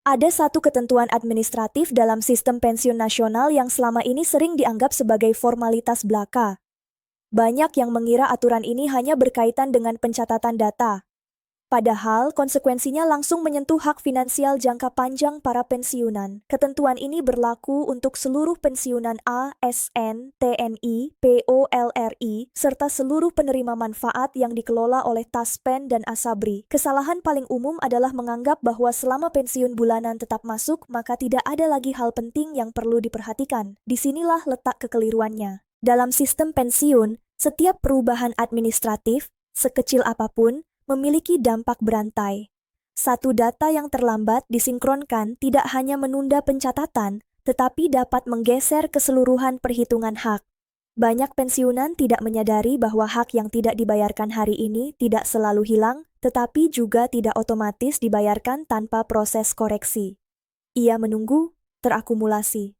Ada satu ketentuan administratif dalam sistem pensiun nasional yang selama ini sering dianggap sebagai formalitas belaka. Banyak yang mengira aturan ini hanya berkaitan dengan pencatatan data. Padahal konsekuensinya langsung menyentuh hak finansial jangka panjang para pensiunan. Ketentuan ini berlaku untuk seluruh pensiunan ASN, TNI, POLRI, serta seluruh penerima manfaat yang dikelola oleh Taspen dan Asabri. Kesalahan paling umum adalah menganggap bahwa selama pensiun bulanan tetap masuk, maka tidak ada lagi hal penting yang perlu diperhatikan. Disinilah letak kekeliruannya. Dalam sistem pensiun, setiap perubahan administratif, sekecil apapun, memiliki dampak berantai. Satu data yang terlambat disinkronkan tidak hanya menunda pencatatan, tetapi dapat menggeser keseluruhan perhitungan hak. Banyak pensiunan tidak menyadari bahwa hak yang tidak dibayarkan hari ini tidak selalu hilang, tetapi juga tidak otomatis dibayarkan tanpa proses koreksi. Ia menunggu, terakumulasi,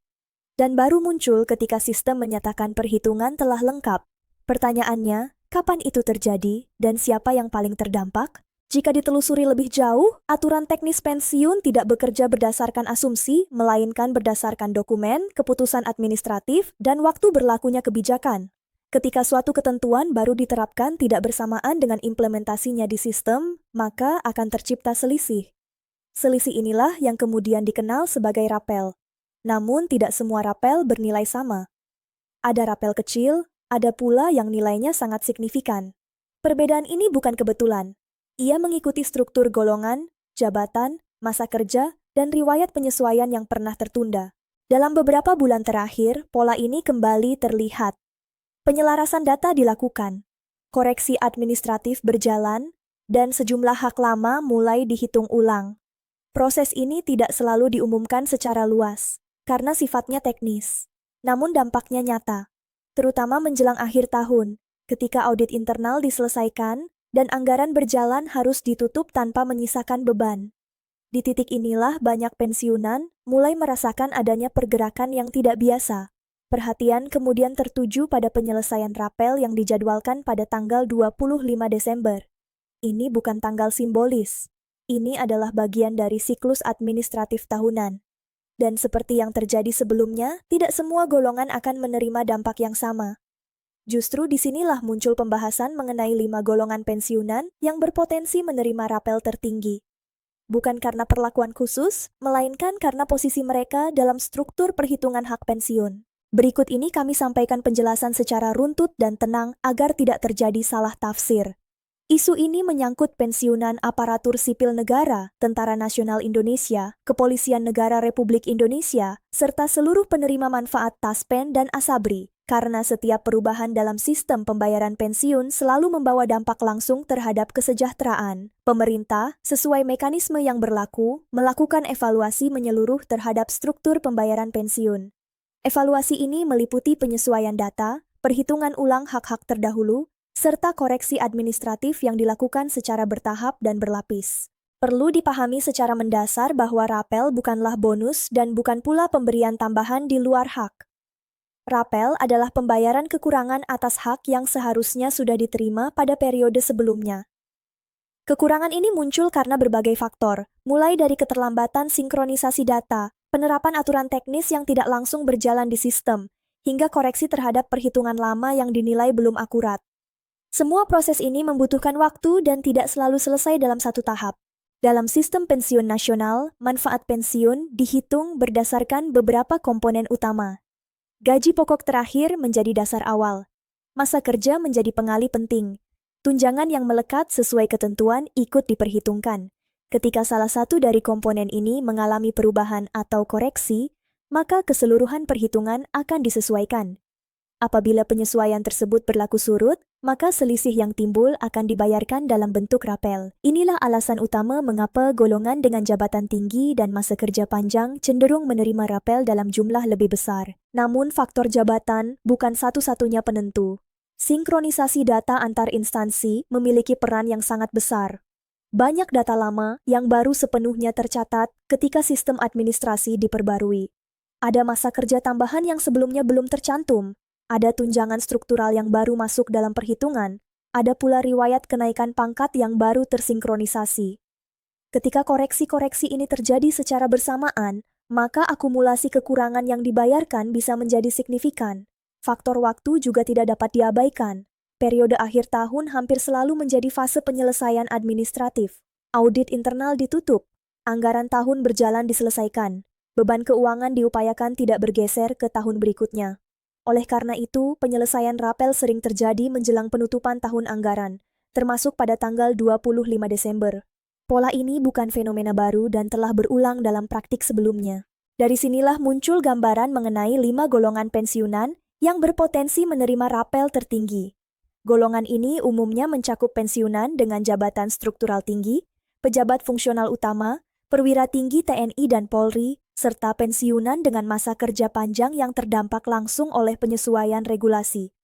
dan baru muncul ketika sistem menyatakan perhitungan telah lengkap. Pertanyaannya, kapan itu terjadi dan siapa yang paling terdampak? Jika ditelusuri lebih jauh, aturan teknis pensiun tidak bekerja berdasarkan asumsi, melainkan berdasarkan dokumen, keputusan administratif, dan waktu berlakunya kebijakan. Ketika suatu ketentuan baru diterapkan tidak bersamaan dengan implementasinya di sistem, maka akan tercipta selisih. Selisih inilah yang kemudian dikenal sebagai rapel. Namun tidak semua rapel bernilai sama. Ada rapel kecil, ada pula yang nilainya sangat signifikan. Perbedaan ini bukan kebetulan. Ia mengikuti struktur golongan, jabatan, masa kerja, dan riwayat penyesuaian yang pernah tertunda. Dalam beberapa bulan terakhir, pola ini kembali terlihat. Penyelarasan data dilakukan, koreksi administratif berjalan, dan sejumlah hak lama mulai dihitung ulang. Proses ini tidak selalu diumumkan secara luas, karena sifatnya teknis. Namun dampaknya nyata. Terutama menjelang akhir tahun, ketika audit internal diselesaikan dan anggaran berjalan harus ditutup tanpa menyisakan beban. Di titik inilah banyak pensiunan mulai merasakan adanya pergerakan yang tidak biasa. Perhatian kemudian tertuju pada penyelesaian rapel yang dijadwalkan pada tanggal 25 Desember. Ini bukan tanggal simbolis. Ini adalah bagian dari siklus administratif tahunan. Dan seperti yang terjadi sebelumnya, tidak semua golongan akan menerima dampak yang sama. Justru disinilah muncul pembahasan mengenai 5 golongan pensiunan yang berpotensi menerima rapel tertinggi. Bukan karena perlakuan khusus, melainkan karena posisi mereka dalam struktur perhitungan hak pensiun. Berikut ini kami sampaikan penjelasan secara runtut dan tenang agar tidak terjadi salah tafsir. Isu ini menyangkut pensiunan aparatur sipil negara, Tentara Nasional Indonesia, Kepolisian Negara Republik Indonesia, serta seluruh penerima manfaat Taspen dan Asabri, karena setiap perubahan dalam sistem pembayaran pensiun selalu membawa dampak langsung terhadap kesejahteraan. Pemerintah, sesuai mekanisme yang berlaku, melakukan evaluasi menyeluruh terhadap struktur pembayaran pensiun. Evaluasi ini meliputi penyesuaian data, perhitungan ulang hak-hak terdahulu, serta koreksi administratif yang dilakukan secara bertahap dan berlapis. Perlu dipahami secara mendasar bahwa rapel bukanlah bonus dan bukan pula pemberian tambahan di luar hak. Rapel adalah pembayaran kekurangan atas hak yang seharusnya sudah diterima pada periode sebelumnya. Kekurangan ini muncul karena berbagai faktor, mulai dari keterlambatan sinkronisasi data, penerapan aturan teknis yang tidak langsung berjalan di sistem, hingga koreksi terhadap perhitungan lama yang dinilai belum akurat. Semua proses ini membutuhkan waktu dan tidak selalu selesai dalam satu tahap. Dalam sistem pensiun nasional, manfaat pensiun dihitung berdasarkan beberapa komponen utama. Gaji pokok terakhir menjadi dasar awal. Masa kerja menjadi pengali penting. Tunjangan yang melekat sesuai ketentuan ikut diperhitungkan. Ketika salah satu dari komponen ini mengalami perubahan atau koreksi, maka keseluruhan perhitungan akan disesuaikan. Apabila penyesuaian tersebut berlaku surut, maka selisih yang timbul akan dibayarkan dalam bentuk rapel. Inilah alasan utama mengapa golongan dengan jabatan tinggi dan masa kerja panjang cenderung menerima rapel dalam jumlah lebih besar. Namun faktor jabatan bukan satu-satunya penentu. Sinkronisasi data antar instansi memiliki peran yang sangat besar. Banyak data lama yang baru sepenuhnya tercatat ketika sistem administrasi diperbarui. Ada masa kerja tambahan yang sebelumnya belum tercantum. Ada tunjangan struktural yang baru masuk dalam perhitungan, ada pula riwayat kenaikan pangkat yang baru tersinkronisasi. Ketika koreksi-koreksi ini terjadi secara bersamaan, maka akumulasi kekurangan yang dibayarkan bisa menjadi signifikan. Faktor waktu juga tidak dapat diabaikan. Periode akhir tahun hampir selalu menjadi fase penyelesaian administratif. Audit internal ditutup, anggaran tahun berjalan diselesaikan, beban keuangan diupayakan tidak bergeser ke tahun berikutnya. Oleh karena itu, penyelesaian rapel sering terjadi menjelang penutupan tahun anggaran, termasuk pada tanggal 25 Desember. Pola ini bukan fenomena baru dan telah berulang dalam praktik sebelumnya. Dari sinilah muncul gambaran mengenai 5 golongan pensiunan yang berpotensi menerima rapel tertinggi. Golongan ini umumnya mencakup pensiunan dengan jabatan struktural tinggi, pejabat fungsional utama, perwira tinggi TNI dan Polri, serta pensiunan dengan masa kerja panjang yang terdampak langsung oleh penyesuaian regulasi.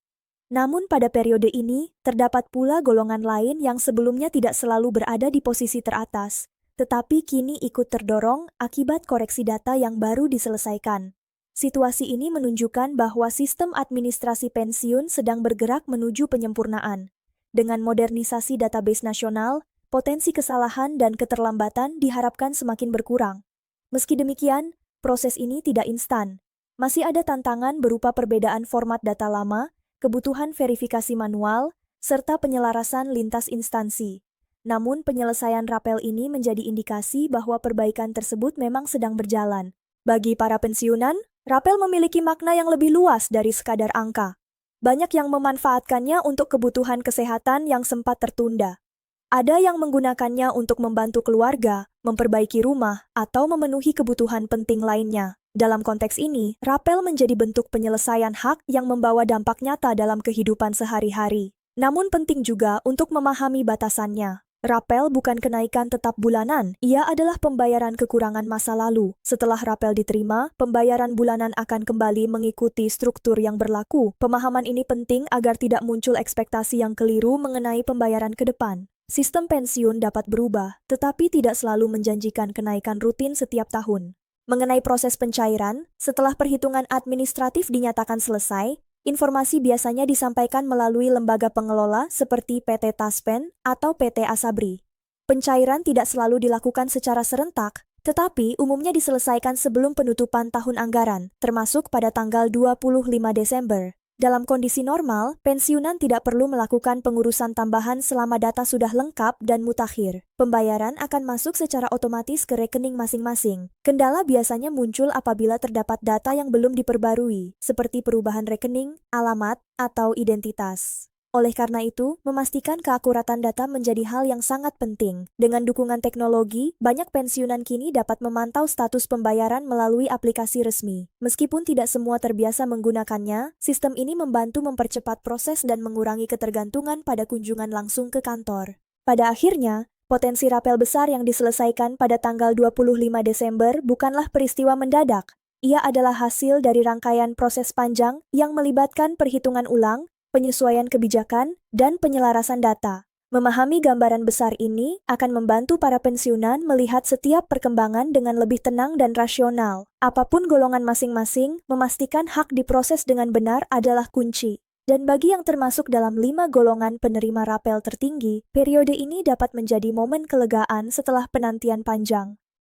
Namun pada periode ini, terdapat pula golongan lain yang sebelumnya tidak selalu berada di posisi teratas, tetapi kini ikut terdorong akibat koreksi data yang baru diselesaikan. Situasi ini menunjukkan bahwa sistem administrasi pensiun sedang bergerak menuju penyempurnaan. Dengan modernisasi database nasional, potensi kesalahan dan keterlambatan diharapkan semakin berkurang. Meski demikian, proses ini tidak instan. Masih ada tantangan berupa perbedaan format data lama, kebutuhan verifikasi manual, serta penyelarasan lintas instansi. Namun penyelesaian rapel ini menjadi indikasi bahwa perbaikan tersebut memang sedang berjalan. Bagi para pensiunan, rapel memiliki makna yang lebih luas dari sekadar angka. Banyak yang memanfaatkannya untuk kebutuhan kesehatan yang sempat tertunda. Ada yang menggunakannya untuk membantu keluarga, memperbaiki rumah, atau memenuhi kebutuhan penting lainnya. Dalam konteks ini, rapel menjadi bentuk penyelesaian hak yang membawa dampak nyata dalam kehidupan sehari-hari. Namun penting juga untuk memahami batasannya. Rapel bukan kenaikan tetap bulanan, ia adalah pembayaran kekurangan masa lalu. Setelah rapel diterima, pembayaran bulanan akan kembali mengikuti struktur yang berlaku. Pemahaman ini penting agar tidak muncul ekspektasi yang keliru mengenai pembayaran ke depan. Sistem pensiun dapat berubah, tetapi tidak selalu menjanjikan kenaikan rutin setiap tahun. Mengenai proses pencairan, setelah perhitungan administratif dinyatakan selesai, informasi biasanya disampaikan melalui lembaga pengelola seperti PT Taspen atau PT Asabri. Pencairan tidak selalu dilakukan secara serentak, tetapi umumnya diselesaikan sebelum penutupan tahun anggaran, termasuk pada tanggal 25 Desember. Dalam kondisi normal, pensiunan tidak perlu melakukan pengurusan tambahan selama data sudah lengkap dan mutakhir. Pembayaran akan masuk secara otomatis ke rekening masing-masing. Kendala biasanya muncul apabila terdapat data yang belum diperbarui, seperti perubahan rekening, alamat, atau identitas. Oleh karena itu, memastikan keakuratan data menjadi hal yang sangat penting. Dengan dukungan teknologi, banyak pensiunan kini dapat memantau status pembayaran melalui aplikasi resmi. Meskipun tidak semua terbiasa menggunakannya, sistem ini membantu mempercepat proses dan mengurangi ketergantungan pada kunjungan langsung ke kantor. Pada akhirnya, potensi rapel besar yang diselesaikan pada tanggal 25 Desember bukanlah peristiwa mendadak. Ia adalah hasil dari rangkaian proses panjang yang melibatkan perhitungan ulang, penyesuaian kebijakan, dan penyelarasan data. Memahami gambaran besar ini akan membantu para pensiunan melihat setiap perkembangan dengan lebih tenang dan rasional. Apapun golongan masing-masing, memastikan hak diproses dengan benar adalah kunci. Dan bagi yang termasuk dalam 5 golongan penerima rapel tertinggi, periode ini dapat menjadi momen kelegaan setelah penantian panjang.